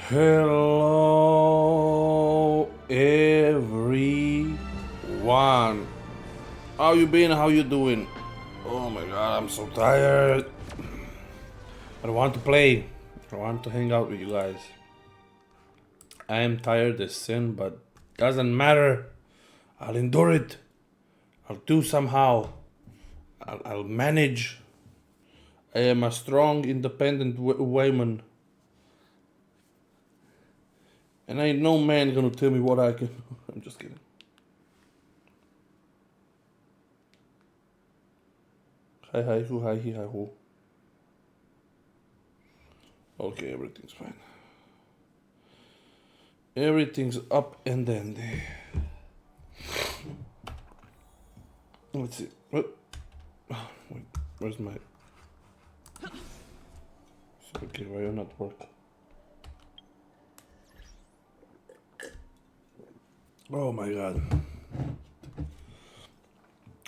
Hello everyone. How you been? How you doing? Oh my god, I'm so tired. I want to play. I want to hang out with you guys. I am tired as sin, but doesn't matter. I'll endure it. I'll do somehow. I'll manage. I am a strong, independent woman. And ain't no man gonna tell me what I can. I'm just kidding. Hi, hi, who, hi, hi, who. Okay, everything's fine. Everything's up and dandy. Let's see. What? Oh, wait, where's my... Okay, why you not work? Oh my god.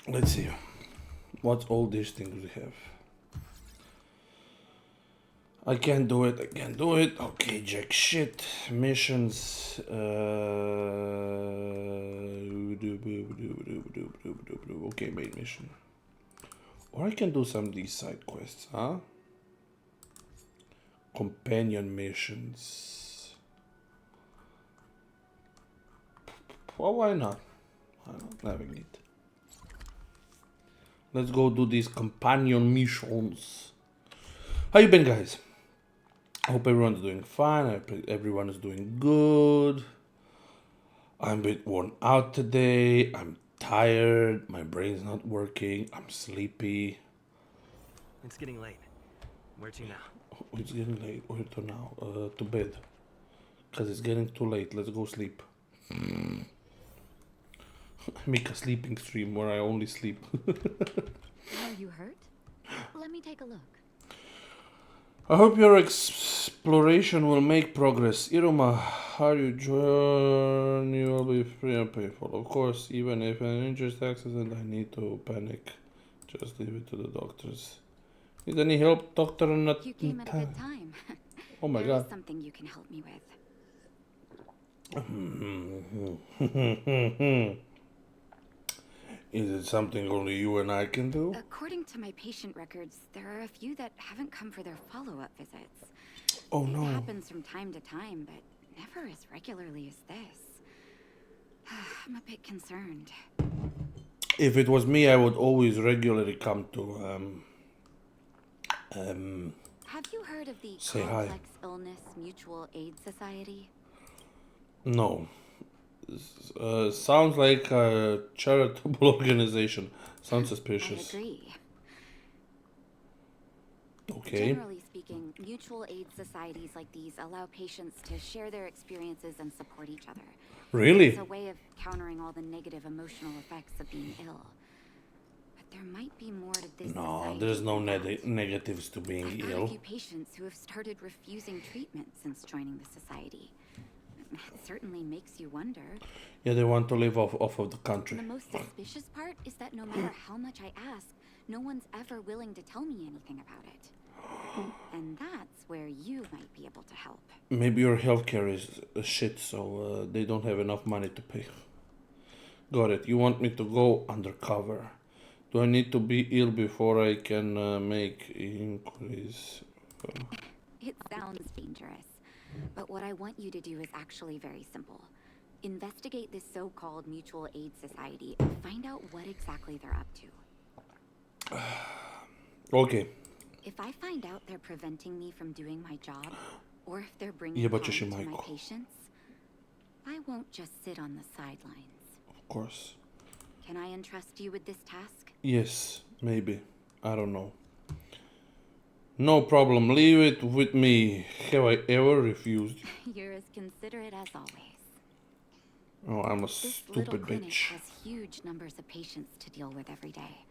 Let's see. What all these things we have? I can't do it. I can't do it. Okay, jack shit. Missions. Okay, main mission. Or I can do some of these side quests, huh? Companion missions. Well, why not? Why not having it? Let's go do these companion missions. How you been, guys? I hope everyone's doing fine. I hope everyone is doing good. I'm a bit worn out today. I'm tired. My brain's not working. I'm sleepy. It's getting late. Where to now? Oh, it's getting late. Where to now? To bed. Because it's getting too late. Let's go sleep. Make a sleeping stream where I only sleep. Are you hurt? Let me take a look. I hope your exploration will make progress. Iruma, are you journey will be free and painful. Of course, even if an injured accident, I need to panic. Just leave it to the doctors. Need any help, doctor? Not You came at a good time. Oh my There god. is something you can help me with. Is it something only you and I can do? According to my patient records, there are a few that haven't come for their follow-up visits. Oh It no. happens from time to time, but never as regularly as this. I'm a bit concerned. If it was me, I would always regularly come to Have you heard of the say hi. Complex Illness Mutual Aid Society? No. Sounds like a charitable organization. Sounds I suspicious. agree. Okay. Generally speaking, mutual aid societies like these allow patients to share their experiences and support each other. Really? It's a way of countering all the negative emotional effects of being ill. But there might be more to this No, society there's no than that. negatives to being I've got a ill. few patients who have started refusing treatment since joining the society. It certainly makes you wonder. Yeah, they want to live off of the country. The most suspicious part is that no matter how much I ask, no one's ever willing to tell me anything about it. And that's where you might be able to help. Maybe your healthcare is shit, so they don't have enough money to pay. Got it. You want me to go undercover. Do I need to be ill before I can make inquiries? It sounds dangerous, but what I want you to do is actually very simple. Investigate this so-called mutual aid society and find out what exactly they're up to. Okay. If I find out they're preventing me from doing my job, or if they're bringing Yeah, harm but to my Michael. patients, I won't just sit on the sidelines. Of course. Can I entrust you with this task? Yes, maybe. I don't know. No problem. Leave it with me. Have I ever refused? You're as considerate as always. Oh, I'm a This little stupid clinic bitch. has huge numbers of patients to deal with every day.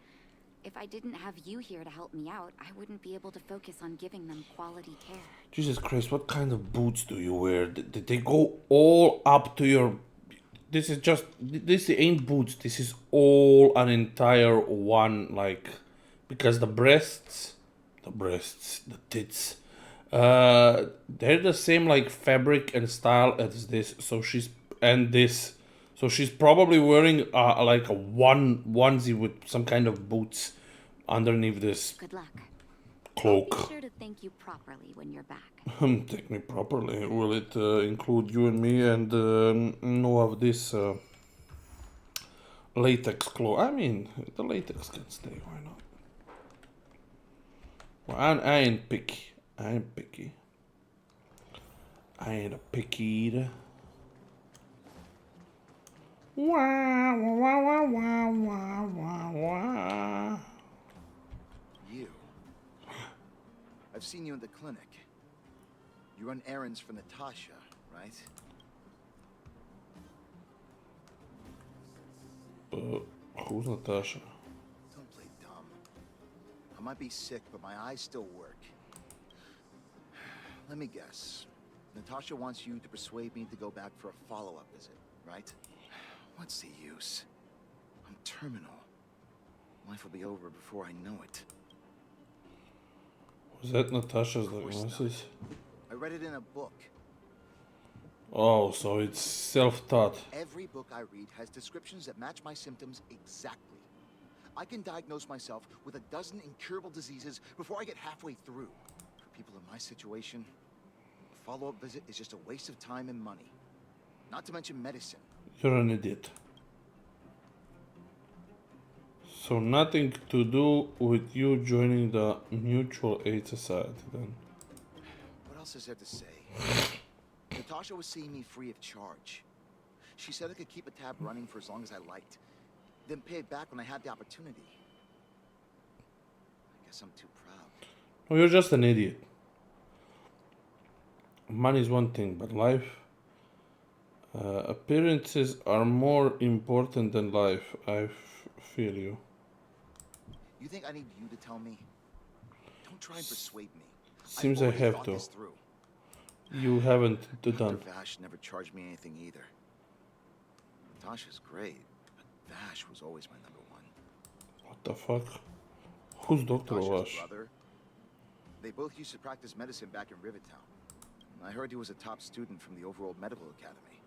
If I didn't have you here to help me out, I wouldn't be able to focus on giving them quality care. Jesus Christ, what kind of boots do you wear? Did they go all up to your... This is just... This ain't boots. This is all an entire one, like... Because the breasts, the tits, They're the same like fabric and style as this. So she's and this. So she's probably wearing like a onesie with some kind of boots underneath this Good luck. cloak. Be sure to thank you properly when you're back. Take me properly. Will it include you and me and no of this latex cloth? I mean, the latex can stay. Why not? Well, I ain't picky. I ain't picky. I ain't a picky eater. Wah, wah, wah, wah, wah, wah, wah. You. I've seen you in the clinic. You run errands for Natasha, right? Who's Natasha? Don't play dumb. I might be sick, but my eyes still work. Let me guess. Natasha wants you to persuade me to go back for a follow-up visit, right? What's the use? I'm terminal. Life will be over before I know it. Was that Natasha's Of course not. diagnosis? I read it in a book. Oh, so it's self-taught. Every book I read has descriptions that match my symptoms exactly. I can diagnose myself with a dozen incurable diseases before I get halfway through. For people in my situation, a follow-up visit is just a waste of time and money. Not to mention medicine. You're an idiot. So nothing to do with you joining the Mutual Aid Society then. What else is there to say? Natasha was seeing me free of charge. She said I could keep a tab running for as long as I liked, then pay it back when I had the opportunity. I guess I'm too proud. No, you're just an idiot. Money is one thing, but life... appearances are more important than life. I feel you. You think I need you to tell me? Don't try and persuade me. Seems I've I already have thought to. this through. You haven't done. Dr. Vash never charged me anything either. Natasha's great, but Vash was always my number one. What the fuck? Who's Dr. Natasha's Vash? brother. They both used to practice medicine back in Rivertown. I heard he was a top student from the Overworld Medical Academy.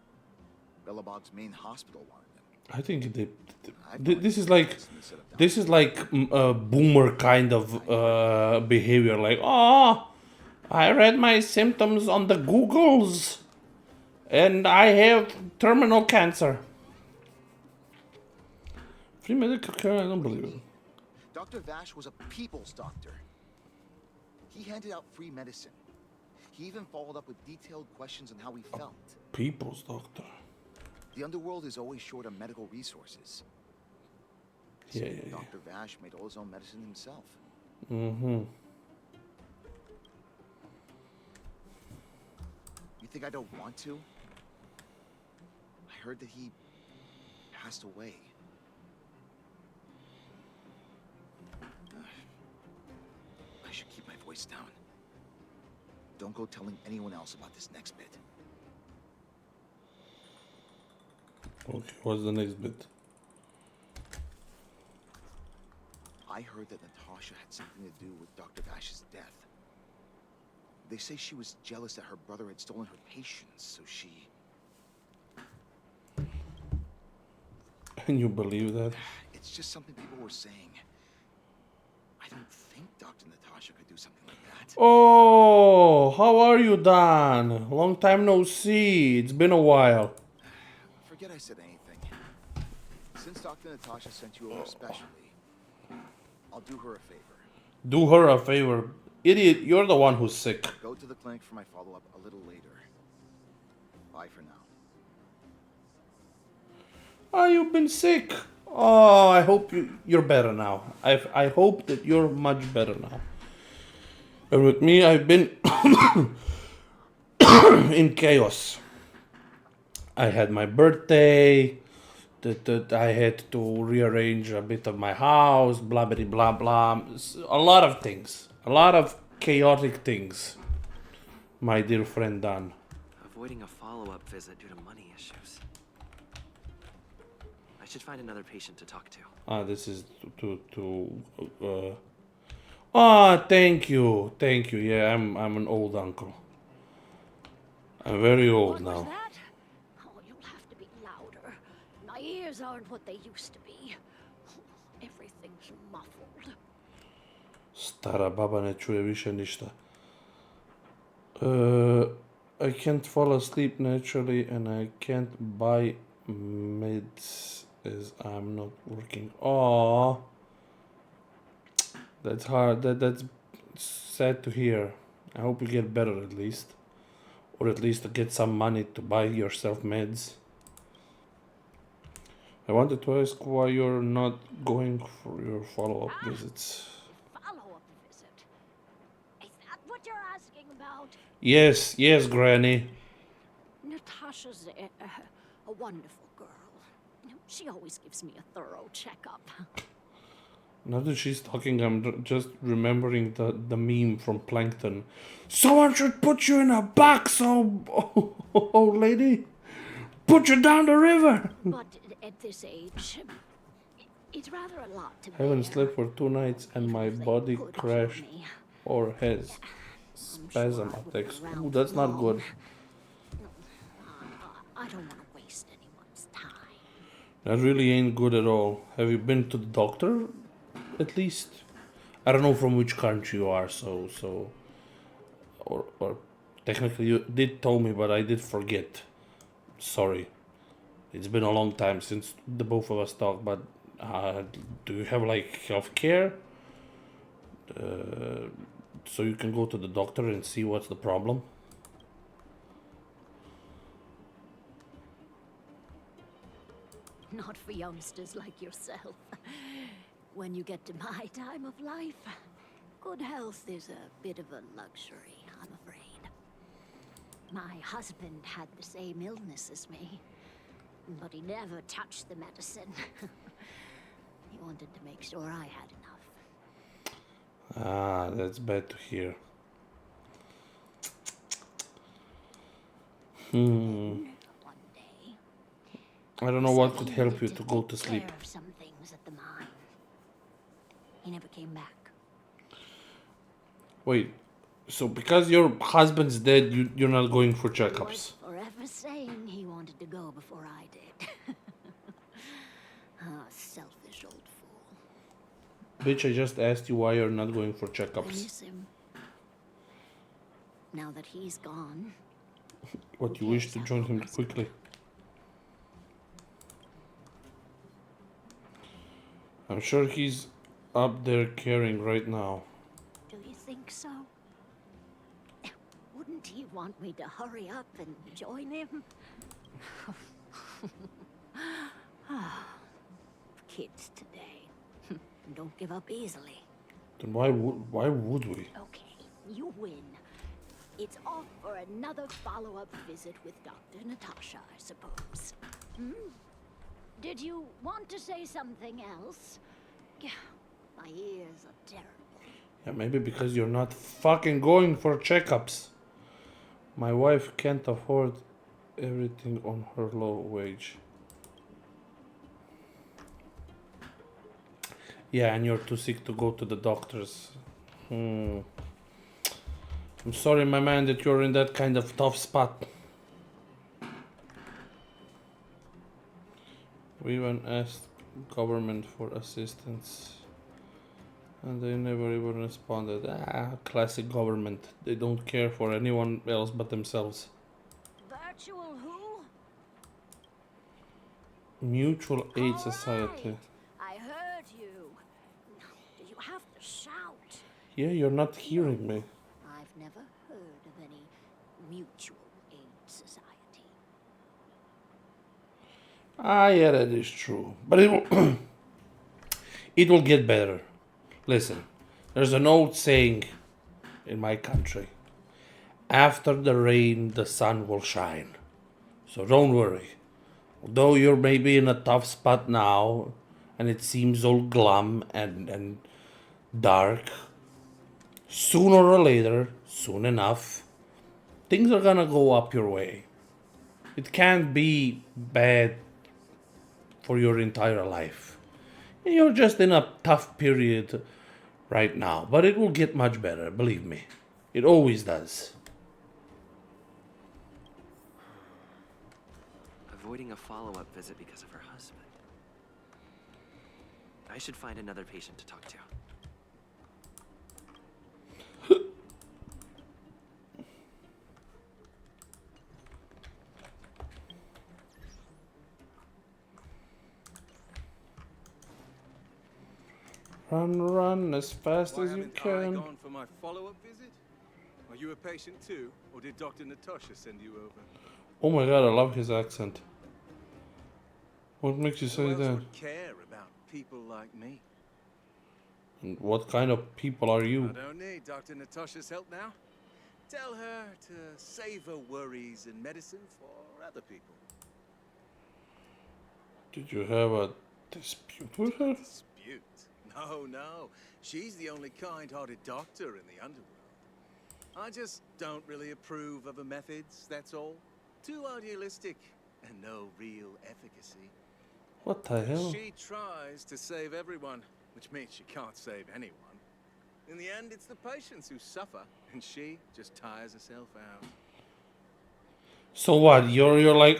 Bellabog's main hospital wanted him. I think I've known this him is like instead of this is like a boomer kind of behavior. Like, oh, I read my symptoms on the Googles, and I have terminal cancer. Free medical care? I don't believe it. Dr. Vash was a people's doctor. He handed out free medicine. He even followed up with detailed questions on how he felt. People's doctor. The underworld is always short on medical resources. Yeah. Dr. Vash made all his own medicine himself. Mm-hmm. You think I don't want to? I heard that he passed away. I should keep my voice down. Don't go telling anyone else about this next bit. Okay, what's the next bit? I heard that Natasha had something to do with Dr. Vash's death. They say she was jealous that her brother had stolen her patients, so she... And you believe that? It's just something people were saying. I don't think Dr. Natasha could do something like that. Oh, how are you, Dan? Long time no see. It's been a while. Forget I said anything. Since Dr. Natasha sent you over specially, I'll do her a favor. Do her a favor. Idiot, you're the one who's sick. Go to the clinic for my follow-up a little later. Bye for now. Oh, you've been sick. Oh, I hope you're better now. I hope that you're much better now. And with me, I've been in chaos. I had my birthday. That I had to rearrange a bit of my house. Blah blah blah blah. A lot of things. A lot of chaotic things. My dear friend Dan. Avoiding a follow-up visit due to money issues. I should find another patient to talk to. This is to Ah, thank you. Thank you. Yeah, I'm an old uncle. I'm very old What was now. that? Oh, you'll have to be louder. My ears aren't what they used to be. Everything's muffled. Stara baba ne čuje više ništa. I can't fall asleep naturally and I can't buy meds as I'm not working. Oh, that's hard. That's sad to hear. I hope you get better at least. Or at least to get some money to buy yourself meds. I wanted to ask why you're not going for your follow-up visits. Follow-up visit. Is that what you're asking about? Yes, yes, Granny. Natasha's a wonderful girl. She always gives me a thorough checkup. Now that she's talking, I'm just remembering the meme from Plankton. Someone should put you in a box, old lady. Put you down the river. But at this age, it's rather a lot to I haven't bear. slept for 2 nights and my If they body could crashed cure me, or has I'm spasm sure I wouldn't attacks. be around Ooh, that's for not long. good. I don't want to waste anyone's time. That really ain't good at all. Have you been to the doctor? At least, I don't know from which country you are, or technically you did tell me, but I did forget. Sorry, it's been a long time since the both of us talked. But do you have like health care? So you can go to the doctor and see what's the problem. Not for youngsters like yourself. When you get to my time of life, good health is a bit of a luxury, I'm afraid. My husband had the same illness as me, but he never touched the medicine. He wanted to make sure I had enough. Ah, that's bad to hear. One day, I don't know he what said could he help needed you to go take to sleep. care of some things at the mine. He never came back. Wait, so because your husband's dead, you're not going for He checkups? was forever saying he wanted to go before I did. Ah, selfish old fool. Bitch, I just asked you why you're not going for I checkups. miss him. Now that he's gone, What, you wish to join him quickly? I'm sure he's up there caring right now. do you think so? Wouldn't he want me to hurry up and join him? Kids today don't give up easily. Then why would we? Okay, you win. It's off for another follow-up visit with Dr. Natasha, I suppose. Did you want to say something else? Yeah, my ears are terrible. Yeah, maybe because you're not fucking going for checkups. My wife can't afford everything on her low wage. Yeah, and you're too sick to go to the doctors. I'm sorry, my man, that you're in that kind of tough spot. We even asked government for assistance and they never even responded. Classic government. They don't care for anyone else but themselves. Virtual who? Mutual Aid All Society. right, I heard you. Do you have to shout? Yeah, you're not hearing me. I've never heard of any mutual aid society. Yeah, that is true. But it will get better. Listen, there's an old saying in my country. After the rain, the sun will shine. So don't worry. Although you're maybe in a tough spot now, and it seems all glum and dark, sooner or later, soon enough, things are gonna go up your way. It can't be bad for your entire life. You're just in a tough period right now, but it will get much better, believe me. It always does. Avoiding a follow-up visit because of her husband. I should find another patient to talk to. Run as fast Why as you haven't I can. gone for my follow-up visit? Are you a patient too, or did Dr. Natasha send you over? Oh my god, I love his accent. What makes you Who say else that? would care about people like me? And what kind of people are I you? don't need Dr. Natasha's help now. Tell her to save her worries and medicine for other people. Did you have a dispute with her? Dispute? No. She's the only kind-hearted doctor in the underworld. I just don't really approve of her methods, that's all. Too idealistic and no real efficacy. What the hell? She tries to save everyone, which means she can't save anyone. In the end, it's the patients who suffer, and she just tires herself out. So what? You're like,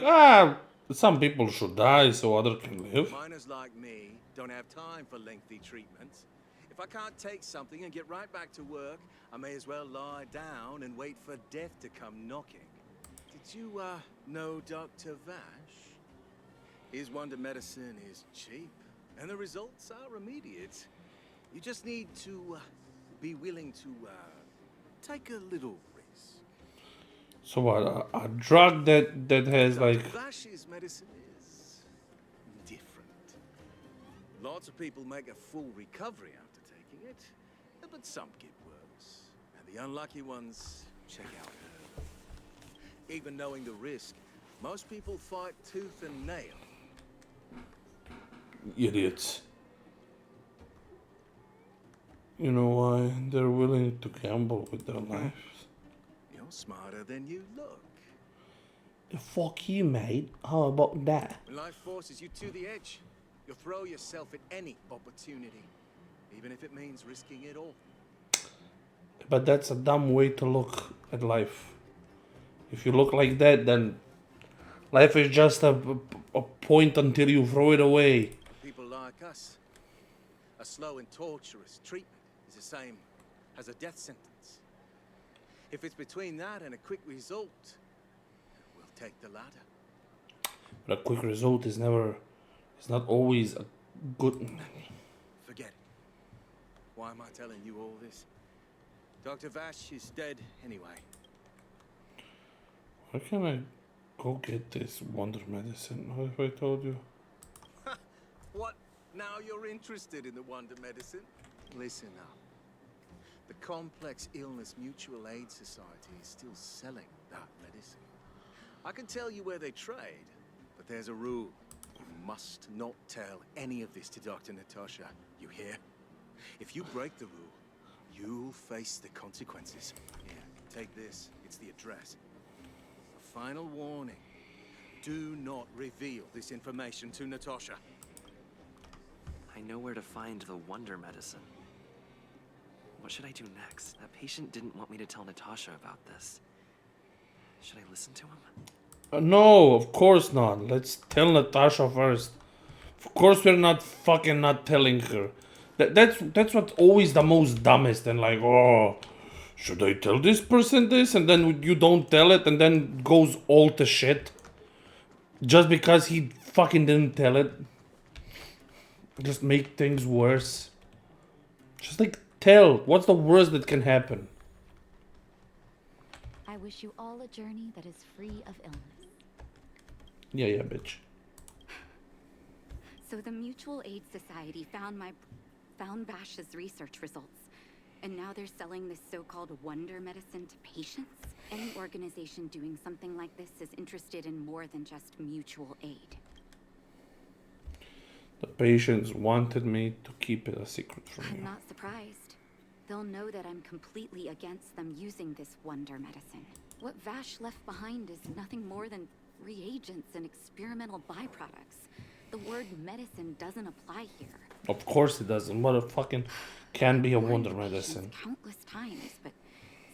some people should die so others can live. Miners like me don't have time for lengthy treatments. If I can't take something and get right back to work, I may as well lie down and wait for death to come knocking. Did you, know Dr. Vash? His wonder medicine is cheap, and the results are immediate. You just need to, be willing to, take a little risk. So what? A drug that has like... Dr. Vash's medicine is different. Lots of people make a full recovery after taking it, but some get worse. And the unlucky ones check out early. Even knowing the risk, most people fight tooth and nail. idiots. You know why? They're willing to gamble with their lives. You're smarter than you look. Fuck you, mate. How about that? When life forces you to the edge, you'll throw yourself at any opportunity, even if it means risking it all. But that's a dumb way to look at life. If you look like that, then life is just a point until you throw it away. People like us, a slow and torturous treatment is the same as a death sentence. If it's between that and a quick result, we'll take the latter. But a quick result is not always a good... Forget it. Why am I telling you all this? Dr. Vash is dead anyway. Where can I go get this wonder medicine? What if I told you? What? Now you're interested in the wonder medicine? Listen up. The Complex Illness Mutual Aid Society is still selling that medicine. I can tell you where they trade, but there's a rule. You must not tell any of this to Dr. Natasha. You hear? If you break the rule, you'll face the consequences. Here, take this. It's the address. A final warning. Do not reveal this information to Natasha. I know where to find the wonder medicine. What should I do next? That patient didn't want me to tell Natasha about this. Should I listen to him? No, of course not. Let's tell Natasha first. Of course we're not telling her. That's what's always the most dumbest, and like, oh, should I tell this person this? And then you don't tell it, and then goes all to shit. Just because he fucking didn't tell it. Just make things worse. Just like, tell. What's the worst that can happen? I wish you all a journey that is free of illness. Yeah, bitch. So the Mutual Aid Society found Vash's research results, and now they're selling this so-called wonder medicine to patients? Any organization doing something like this is interested in more than just mutual aid. The patients wanted me to keep it a secret from I'm you. not surprised. They'll know that I'm completely against them using this wonder medicine. What Vash left behind is nothing more than reagents and experimental byproducts. The word medicine doesn't apply here. Of course it doesn't. What a fucking can be a Warned wonder the patients medicine. countless times, but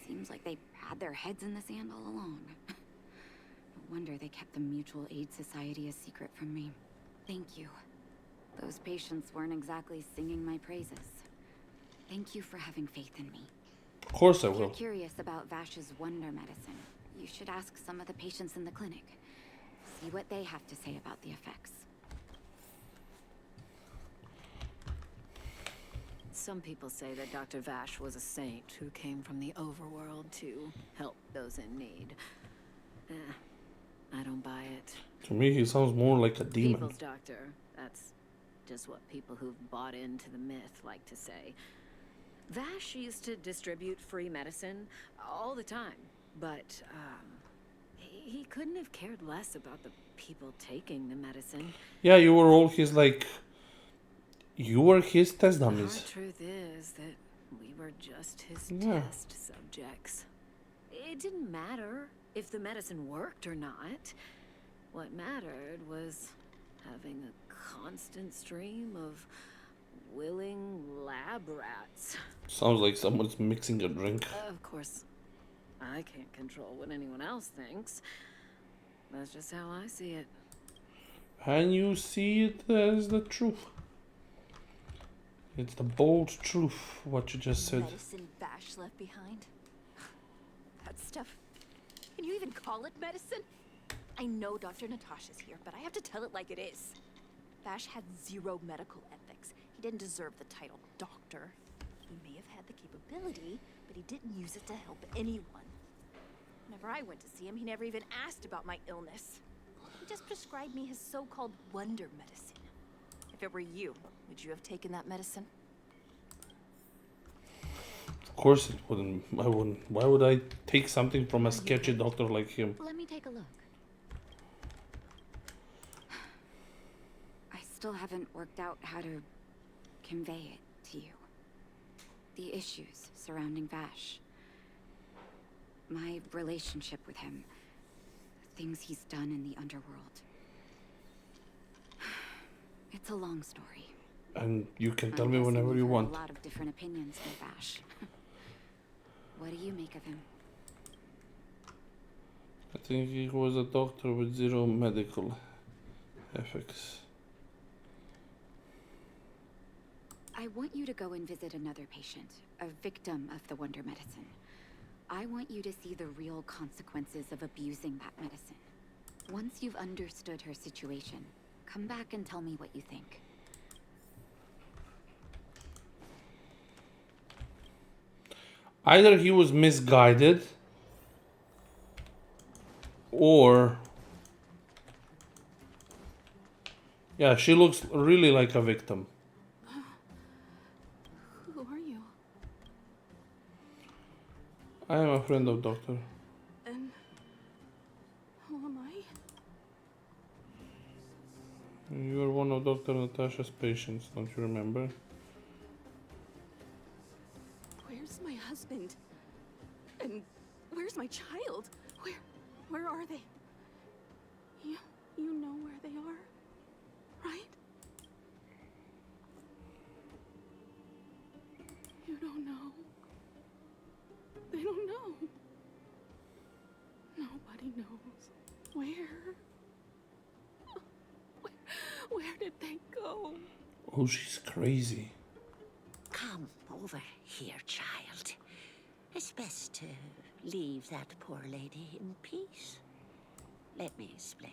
seems like they had their heads in the sand all along. No wonder they kept the Mutual Aid Society a secret from me. Thank you. Those patients weren't exactly singing my praises. Thank you for having faith in me. Of course I If you're will. curious about Vash's wonder medicine, you should ask some of the patients in the clinic. See what they have to say about the effects. Some people say that Dr. Vash was a saint who came from the overworld to help those in need. I don't buy it. To me, he sounds more like a demon. People's doctor. That's just what people who've bought into the myth like to say. Vash used to distribute free medicine all the time, but he couldn't have cared less about the people taking the medicine. Yeah, you were all his like. You were his test The dummies. hard truth is that we were just his Yeah. test subjects. It didn't matter if the medicine worked or not. What mattered was having a constant stream of willing lab rats. Sounds like someone's mixing a drink. Of course, I can't control what anyone else thinks. That's just how I see it. And you see it as the truth. It's the bold truth, what you just said. Medicine Vash left behind? That stuff. Can you even call it medicine? I know Dr. Natasha's here, but I have to tell it like it is. Vash had zero medical ethics. He didn't deserve the title doctor. He may have had the capability, but he didn't use it to help anyone. Whenever I went to see him, he never even asked about my illness. He just prescribed me his so-called wonder medicine. If it were you, would you have taken that medicine? Of course it wouldn't. I wouldn't. Why would I take something from a sketchy doctor like him? Let me take a look. I still haven't worked out how to convey it to you. The issues surrounding Vash. My relationship with him. The things he's done in the underworld. It's a long story. And you can tell I'm me guessing whenever you've you heard want. A lot of different opinions of Vash. What do you make of him? I think he was a doctor with zero medical ethics. I want you to go and visit another patient, a victim of the wonder medicine. I want you to see the real consequences of abusing that medicine. Once you've understood her situation, come back and tell me what you think. Either he was misguided, or... Yeah, she looks really like a victim. Who are you? I am a friend of Doctor. And who am I? You are one of Dr. Natasha's patients, don't you remember? Where's my husband? And where's my child? Where are they? You know where they are, right? You don't know. They don't know. Nobody knows. Where did they go? Oh, she's crazy. Come over here, child. It's best to leave that poor lady in peace. Let me explain.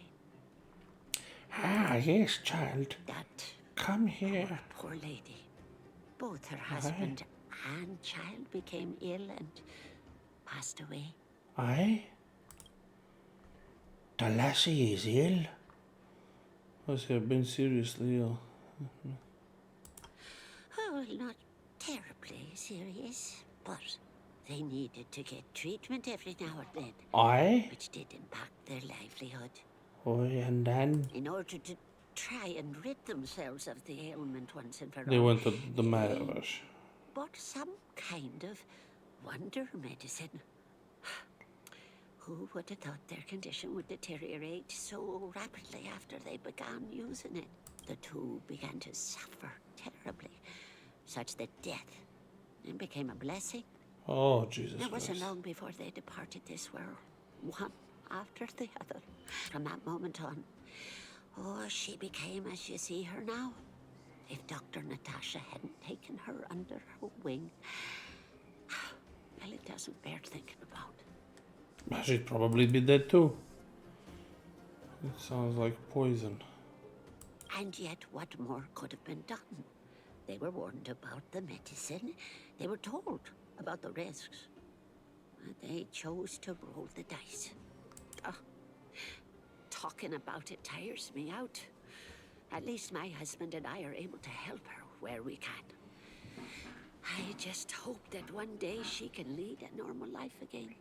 Ah, yes, child. That Come here. poor lady, both her husband and child became ill and passed away. Aye? The lassie is ill? Must have been seriously ill. Oh, not terribly serious, but they needed to get treatment every now and then, Aye? which did impact their livelihood. Oh, and then In order to try and rid themselves of the ailment once and for they all, went to the Maravish. bought some kind of wonder medicine. Who would have thought their condition would deteriorate so rapidly after they began using it? the two began to suffer terribly, such that death became a blessing. Oh, Jesus It wasn't Christ. long before they departed this world, one after the other. From that moment on, oh, she became as you see her now. If Dr. Natasha hadn't taken her under her wing, well, it doesn't bear thinking about. She'd probably be dead too. It sounds like poison. And yet, what more could have been done? They were warned about the medicine. They were told about the risks. And they chose to roll the dice. Oh, talking about it tires me out. At least my husband and I are able to help her where we can. I just hope that one day she can lead a normal life again.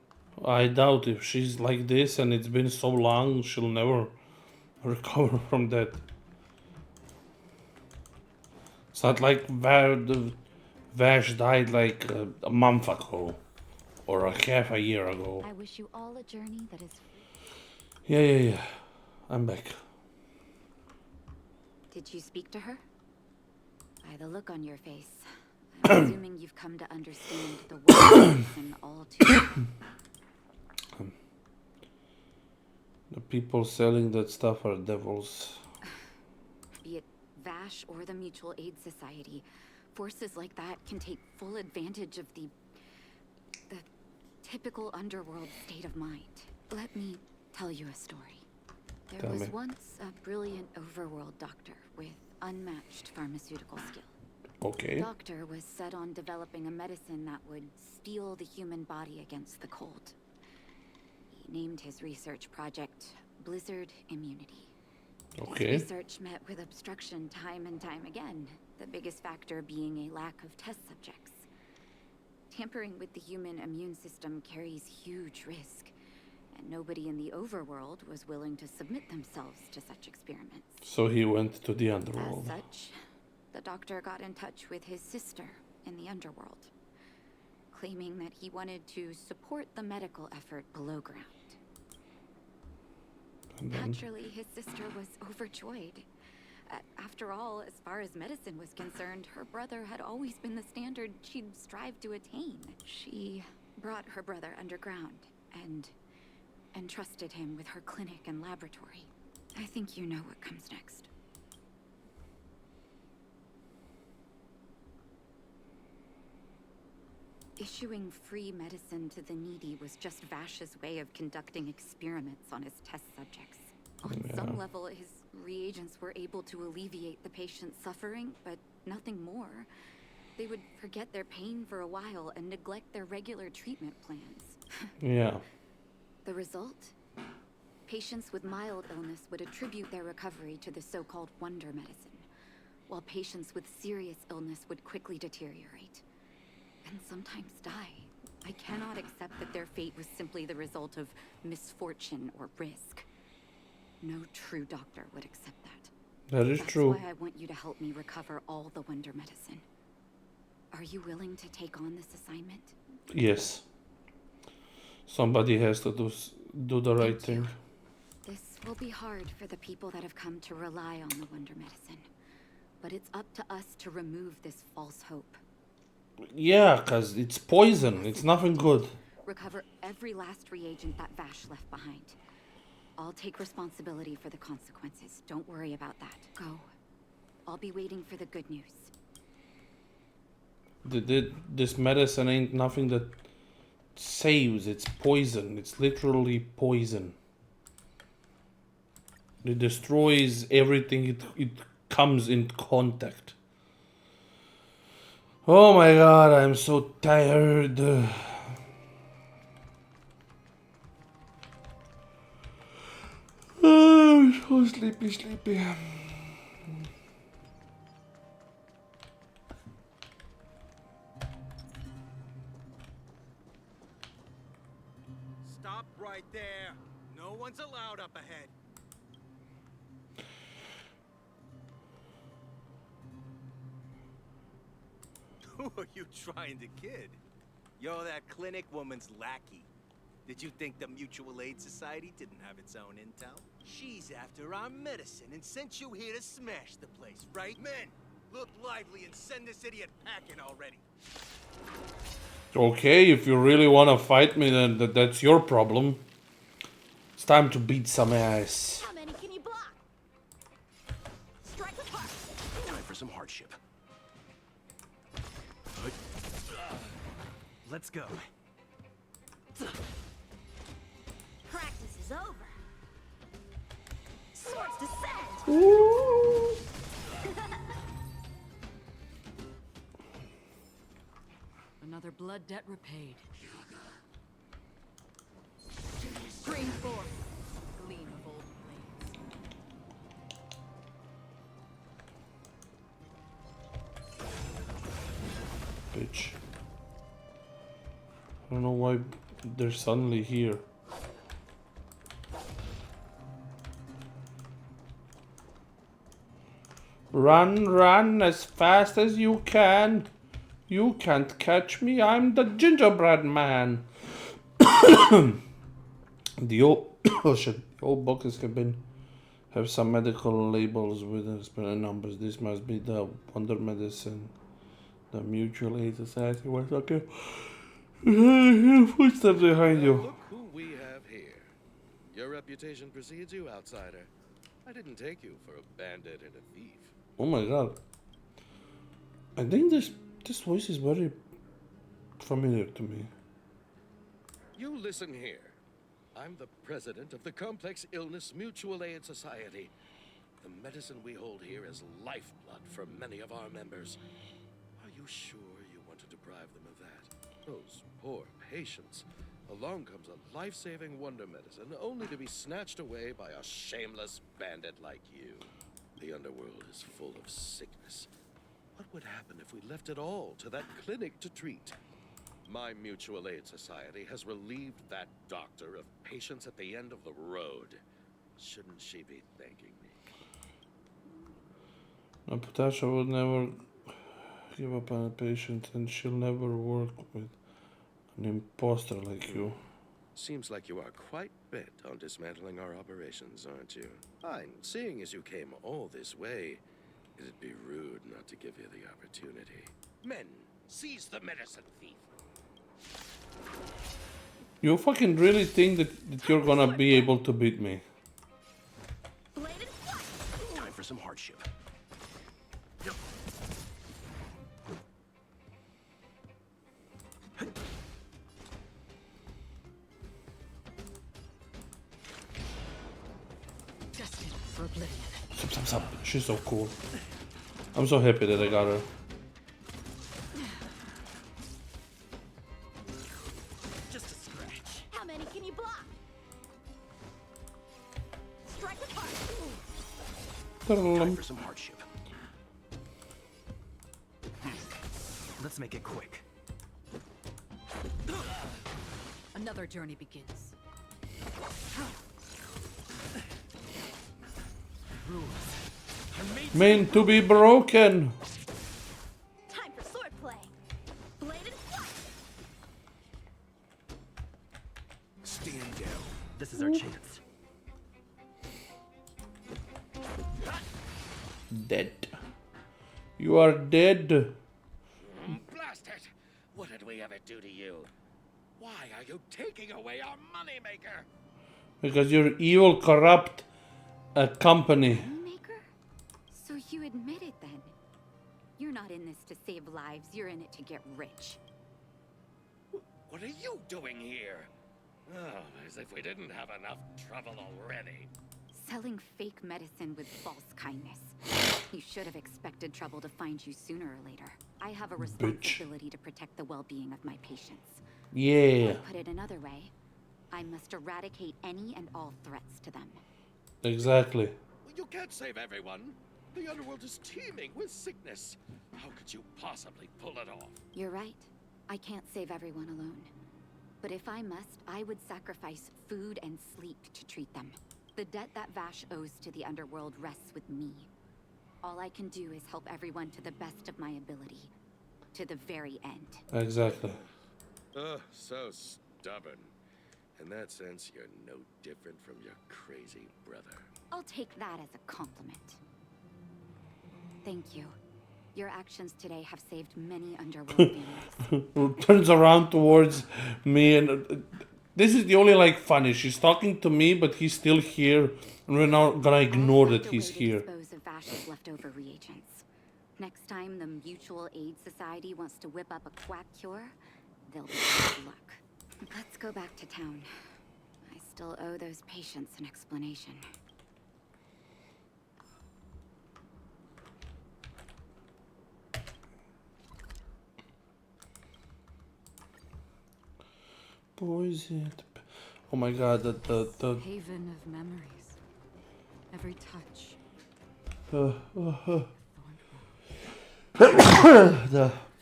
I doubt if she's like this and it's been so long, she'll never recover from that. It's not like Vash died like a month ago or a half a year ago. I wish you all a journey that is... Yeah. I'm back. Did you speak to her? By the look on your face, I'm assuming you've come to understand the world and all too well. The people selling that stuff are devils. Be it Vash or the Mutual Aid Society, forces like that can take full advantage of the typical underworld state of mind. Let me tell you a story. There Tell was me. once a brilliant overworld doctor with unmatched pharmaceutical skill. Okay. The doctor was set on developing a medicine that would steel the human body against the cold. He named his research project Blizzard Immunity. Okay. His research met with obstruction time and time again, the biggest factor being a lack of test subjects. Tampering with the human immune system carries huge risk, and nobody in the overworld was willing to submit themselves to such experiments. So he went to the As underworld. such, the doctor got in touch with his sister in the underworld, claiming that he wanted to support the medical effort below ground. And then, Naturally, his sister was overjoyed. After all, as far as medicine was concerned, her brother had always been the standard she'd strive to attain. She brought her brother underground and entrusted him with her clinic and laboratory. I think you know what comes next. Issuing free medicine to the needy was just Vash's way of conducting experiments on his test subjects. On some level, his reagents were able to alleviate the patient's suffering, but nothing more. They would forget their pain for a while and neglect their regular treatment plans. yeah. The result? Patients with mild illness would attribute their recovery to the so-called wonder medicine, while patients with serious illness would quickly deteriorate, and sometimes die. I cannot accept that their fate was simply the result of misfortune or risk. No true doctor would accept that. That is That's true. why I want you to help me recover all the wonder medicine. Are you willing to take on this assignment? Yes. Somebody has to do the right Thank you. thing. This will be hard for the people that have come to rely on the wonder medicine. But it's up to us to remove this false hope. Yeah, because it's poison. It's nothing good. Recover every last reagent that Vash left behind. I'll take responsibility for the consequences. Don't worry about that. Go. I'll be waiting for the good news. This medicine ain't nothing that saves. It's poison. It's literally poison. It destroys everything it comes in contact. Oh my god, I'm so tired. Oh, so sleepy. Stop right there. No one's allowed up ahead. Who are you trying to kid? You're that clinic woman's lackey. Did you think the Mutual Aid Society didn't have its own intel? She's after our medicine and sent you here to smash the place, right? Men, look lively and send this idiot packing already. Okay, if you really want to fight me, then that's your problem. It's time to beat some ass. How many can you block? Strike with heart. Time for some hardship. Let's go. Practice is over. Swords descend. Ooh. Another blood debt repaid. Bring forth. Gleam of old blades. Bitch. I don't know why they're suddenly here. Run, run as fast as you can. You can't catch me. I'm the gingerbread man. The old oh shit. The old boxes have some medical labels with spelling numbers. This must be the Wonder Medicine. The Mutual Aid Society was okay. Footsteps behind you. Look who we have here. Your reputation precedes you, outsider. I didn't take you for a bandit and a thief. Oh my god. I think this voice is very familiar to me. You listen here. I'm the president of the Complex Illness Mutual Aid Society. The medicine we hold here is lifeblood for many of our members. Are you sure you want to deprive them of that? Those poor patients. Along comes a life-saving wonder medicine only to be snatched away by a shameless bandit like you. The underworld is full of sickness. What would happen if we left it all to that clinic to treat? My Mutual Aid Society has relieved that doctor of patients at the end of the road. Shouldn't she be thanking me? Natasha would never give up on a patient, and she'll never work with an imposter like you. Seems like you are quite bent on dismantling our operations, aren't you? Fine, seeing as you came all this way, it'd be rude not to give you the opportunity. Men, seize the medicine thief. You fucking really think that you're gonna be able to beat me? Bladed flight. Time for some hardship. Destined for oblivion. Sup. She's so cool. I'm so happy that I got her. Just a scratch. How many can you block? Strike with heart. Time for some hardship. Let's make it quick. Another journey begins. Rules are made Meant to be broken. Time for swordplay. Bladed flight. Stand down. This is our chance. Dead. You are dead. Blast it! What did we ever do to you? Why are you taking away our moneymaker? Because you're evil, corrupt company. Maker? So you admit it then? You're not in this to save lives, you're in it to get rich. What are you doing here? Oh, as if we didn't have enough trouble already. Selling fake medicine with false kindness. You should have expected trouble to find you sooner or later. I have a responsibility to protect the well-being of my patients. Yeah. Put it another way, I must eradicate any and all threats to them. Exactly. You can't save everyone. The underworld is teeming with sickness. How could you possibly pull it off? You're right. I can't save everyone alone. But if I must, I would sacrifice food and sleep to treat them. The debt that Vash owes to the underworld rests with me. All I can do is help everyone to the best of my ability. To the very end. Exactly. Oh, so stubborn. In that sense, you're no different from your crazy brother. I'll take that as a compliment. Thank you. Your actions today have saved many underworld families. Turns around towards me, and this is the only like funny. She's talking to me, but he's still here, and we're not gonna ignore I'll that find a he's way to here. dispose of Vash's leftover reagents. Next time the Mutual Aid Society wants to whip up a quack cure, they'll be out of luck. Let's go back to town. I still owe those patients an explanation. Poison. Oh my god, the Haven of memories. Every touch. the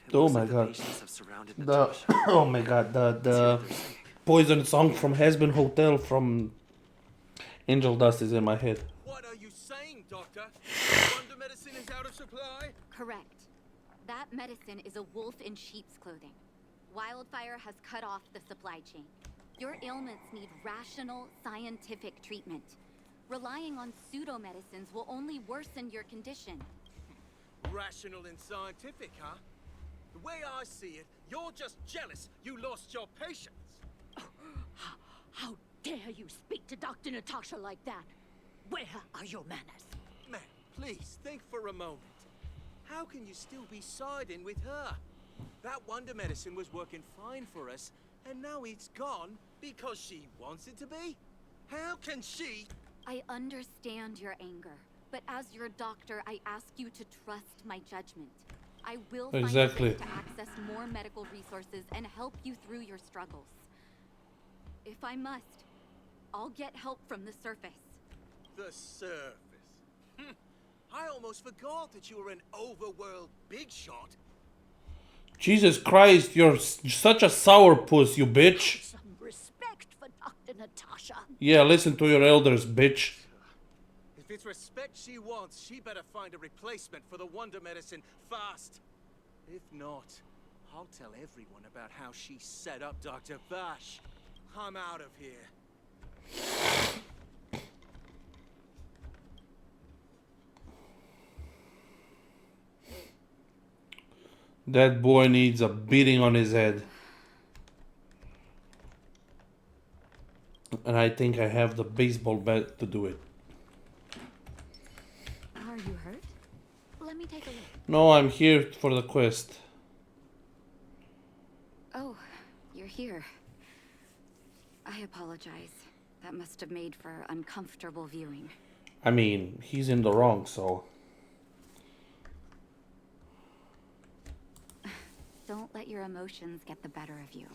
It oh looks my like the god. patients have surrounded The Natasha. oh my god, the Let's hear what they're saying. poison song from Hasbin Hotel from Angel Dust is in my head. What are you saying, Doctor? Wonder medicine is out of supply? Correct. That medicine is a wolf in sheep's clothing. Wildfire has cut off the supply chain. Your ailments need rational, scientific treatment. Relying on pseudo-medicines will only worsen your condition. Rational and scientific, huh? The way I see it, you're just jealous you lost your patients. How dare you speak to Dr. Natasha like that? Where are your manners? Man, please, think for a moment. How can you still be siding with her? That wonder medicine was working fine for us, and now it's gone because she wants it to be? How can she... I understand your anger, but as your doctor, I ask you to trust my judgment. I will find a Exactly. way to access more medical resources and help you through your struggles. If I must, I'll get help from the surface. The surface. I almost forgot that you were an overworld big shot. Jesus Christ, you're such a sourpuss, you bitch. Some respect for Dr. Natasha. Yeah, listen to your elders, bitch. If it's respect she wants, she better find a replacement for the wonder medicine fast. If not, I'll tell everyone about how she set up Dr. Vash. I'm out of here. That boy needs a beating on his head. And I think I have the baseball bat to do it. Are you hurt? Let me take a look. No, I'm here for the quest. Oh, you're here. I apologize. That must have made for uncomfortable viewing. I mean, he's in the wrong, so... Don't let your emotions get the better of you.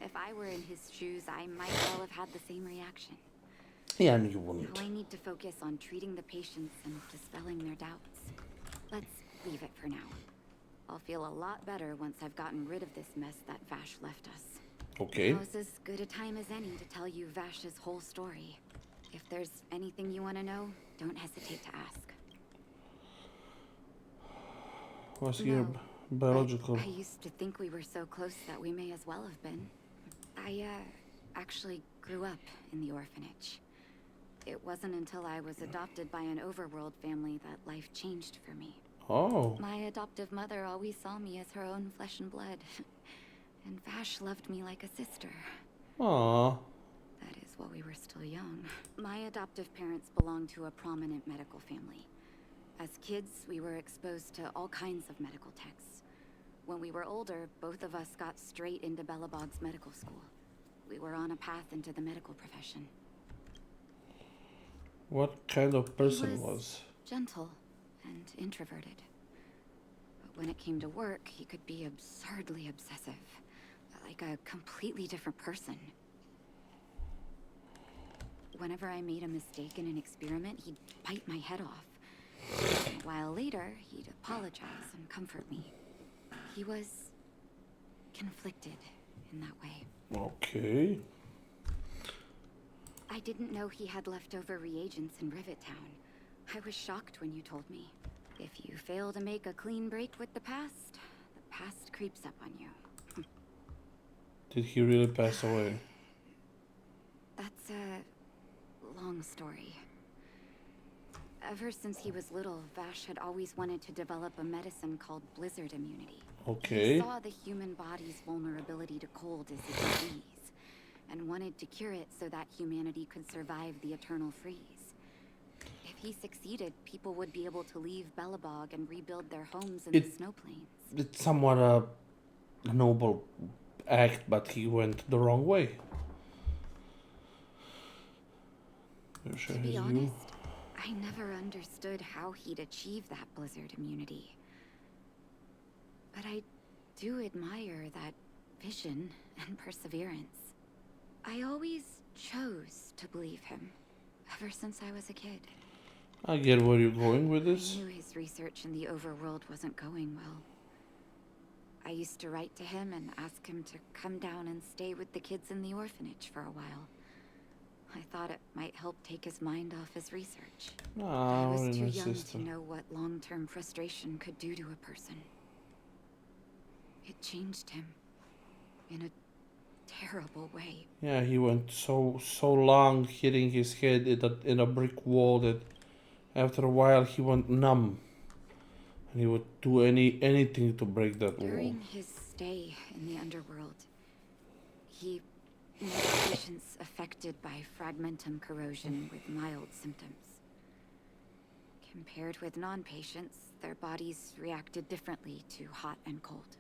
If I were in his shoes, I might well have had the same reaction. Yeah, and you wouldn't. Now I need to focus on treating the patients and dispelling their doubts. Let's leave it for now. I'll feel a lot better once I've gotten rid of this mess that Vash left us. Okay. Now's as good a time as any to tell you Vash's whole story. If there's anything you want to know, don't hesitate to ask. What's your No, biological... I used to think we were so close that we may as well have been. I, actually grew up in the orphanage. It wasn't until I was adopted by an overworld family that life changed for me. Oh. My adoptive mother always saw me as her own flesh and blood. And Vash loved me like a sister. Aww. That is while we were still young. My adoptive parents belonged to a prominent medical family. As kids, we were exposed to all kinds of medical texts. When we were older, both of us got straight into Belobog's medical school. We were on a path into the medical profession. What kind of person He was? gentle and introverted. But when it came to work, he could be absurdly obsessive. Like a completely different person. Whenever I made a mistake in an experiment, he'd bite my head off. And a while later, he'd apologize and comfort me. He was conflicted in that way. Okay. I didn't know he had leftover reagents in Rivet Town. I was shocked when you told me. If you fail to make a clean break with the past creeps up on you. Did he really pass away? long story. Ever since he was little, Vash had always wanted to develop a medicine called blizzard immunity. Okay. He saw the human body's vulnerability to cold as a disease, and wanted to cure it so that humanity could survive the eternal freeze. If he succeeded, people would be able to leave Belobog and rebuild their homes in the snow plains. It's somewhat a noble act, but he went the wrong way. To be honest, I never understood how he'd achieve that blizzard immunity. But I do admire that vision and perseverance. I always chose to believe him, ever since I was a kid. I get where you're going with this. I knew his research in the overworld wasn't going well. I used to write to him and ask him to come down and stay with the kids in the orphanage for a while. I thought it might help take his mind off his research. I was too young to know what long-term frustration could do to a person. It changed him in a terrible way. Yeah, he went so long hitting his head in a brick wall that after a while he went numb. And he would do anything to break that wall. During his stay in the underworld, he made patients affected by fragmentum corrosion with mild symptoms. Compared with non-patients, their bodies reacted differently to hot and cold.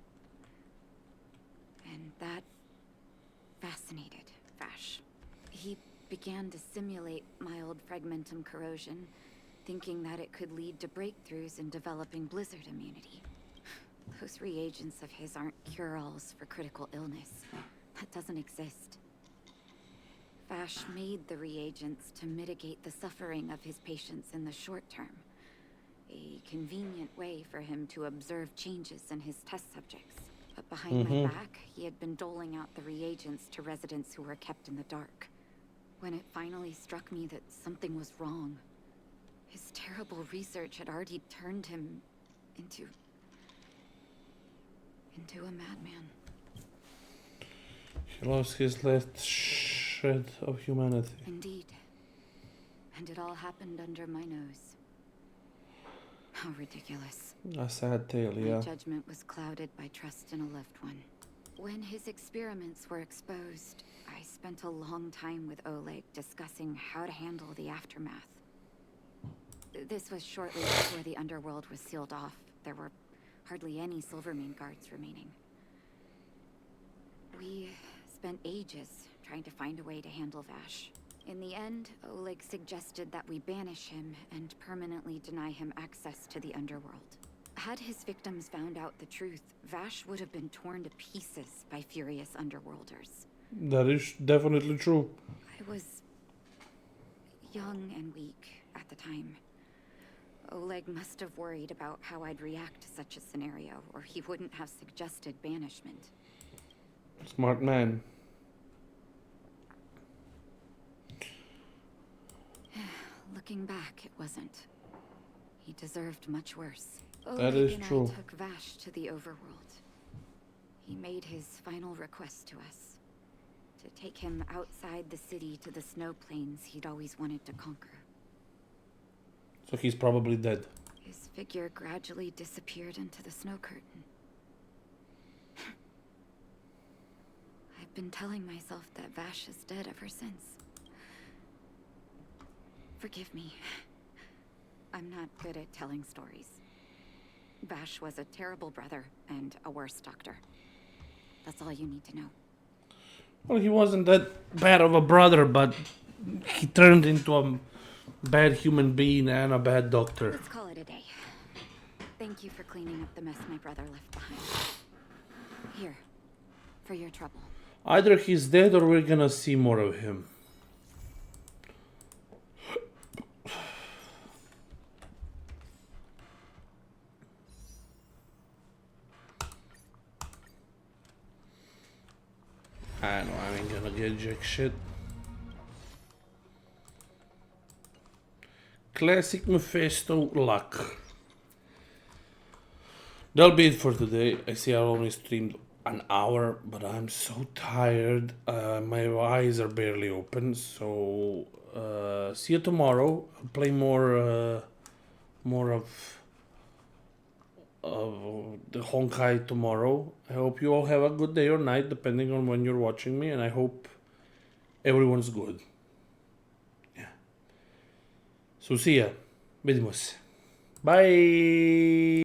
And that fascinated Vash. He began to simulate mild fragmentum corrosion, thinking that it could lead to breakthroughs in developing blizzard immunity. Those reagents of his aren't cure-alls for critical illness. That doesn't exist. Vash made the reagents to mitigate the suffering of his patients in the short term. A convenient way for him to observe changes in his test subjects. But behind my back, he had been doling out the reagents to residents who were kept in the dark. When it finally struck me that something was wrong, his terrible research had already turned him into a madman. He lost his last shred of humanity. Indeed. And it all happened under my nose. How ridiculous. A sad tale, yeah. My judgment was clouded by trust in a loved one. When his experiments were exposed, I spent a long time with Oleg discussing how to handle the aftermath. This was shortly before the underworld was sealed off. There were hardly any Silvermane guards remaining. We spent ages trying to find a way to handle Vash. In the end, Oleg suggested that we banish him and permanently deny him access to the underworld. Had his victims found out the truth, Vash would have been torn to pieces by furious underworlders. That is definitely true. I was young and weak at the time. Oleg must have worried about how I'd react to such a scenario, or he wouldn't have suggested banishment. Smart man. Looking back, it wasn't. He deserved much worse. That is true. I took Vash to the overworld. He made his final request to us. To take him outside the city to the snow plains he'd always wanted to conquer. So he's probably dead. His figure gradually disappeared into the snow curtain. I've been telling myself that Vash is dead ever since. Forgive me. I'm not good at telling stories. Vash was a terrible brother and a worse doctor. That's all you need to know. Well, he wasn't that bad of a brother, but he turned into a bad human being and a bad doctor. Let's call it a day. Thank you for cleaning up the mess my brother left behind. Here, for your trouble. Either he's dead or we're gonna see more of him. I know I ain't gonna get jack shit. Classic Mephisto luck. That'll be it for today. I see I only streamed an hour, but I'm so tired. My eyes are barely open. So see you tomorrow. I'll play more of the Honkai tomorrow. I hope you all have a good day or night, depending on when you're watching me, and I hope everyone's good. Yeah. So see ya. Vidimos. Bye.